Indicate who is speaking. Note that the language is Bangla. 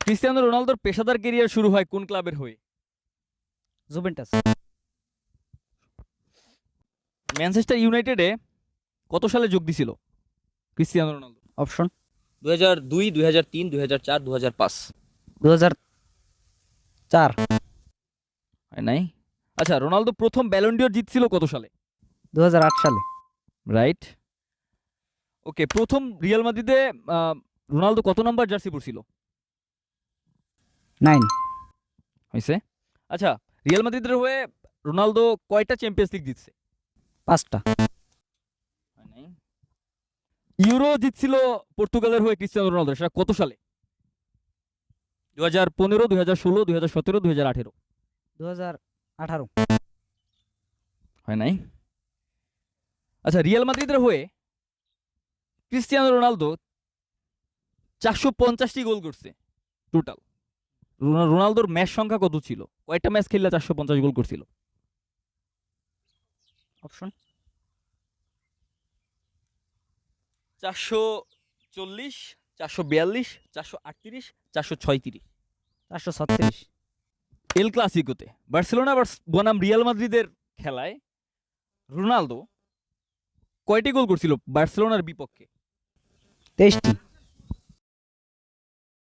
Speaker 1: ক্রিস্টিয়ানো রোনালদোর পেশাদার ক্যারিয়ার শুরু হয় কোন ক্লাবের হয়ে?
Speaker 2: জুভেন্টাস।
Speaker 1: ম্যানচেস্টার ইউনাইটেডে কত সালে যোগ দিছিল ক্রিস্টিয়ানো রোনালদো?
Speaker 2: অপশন
Speaker 3: 2002, 2003, 2004, 2005।
Speaker 2: 2004।
Speaker 1: হয় নাই। আচ্ছা, রোনালদো প্রথম ব্যালন ডিওর জিতছিল কত সালে?
Speaker 2: 2008 সালে।
Speaker 1: রাইট। ওকে, প্রথম রিয়াল মাদ্রিদে রোনালদো কত নাম্বার জার্সি পরছিল?
Speaker 2: 9।
Speaker 1: হয়েছে। আচ্ছা, রিয়াল মাদ্রিদের হয়ে রোনালদো কয়টা চ্যাম্পিয়ন্স লিগ জিতছে?
Speaker 2: 5টা।
Speaker 1: হয় নাই। ইউরো জিতছিল পর্তুগালের হয়ে ক্রিস্টিয়ানো রোনালদো, সেটা কত সালে? 2015, 2016, 2017, 2018?
Speaker 2: 2018।
Speaker 1: হয় নাই। আচ্ছা, রিয়াল মাদ্রিদের হয়ে ক্রিস্টিয়ানো রোনালদো 450টি গোল করছে টোটাল। রোনালদোর ম্যাচ সংখ্যা কত ছিল? কয়টা ম্যাচ খেললে 450 গোল করছিল?
Speaker 2: অপশন
Speaker 1: 440, 442, 438, 436?
Speaker 2: 436।
Speaker 1: এল ক্লাসিকোতে বার্সেলোনা বনাম রিয়াল মাদ্রিদের খেলায় রোনালদো কয়টি গোল করছিল বার্সেলোনার বিপক্ষে?
Speaker 2: 23টি।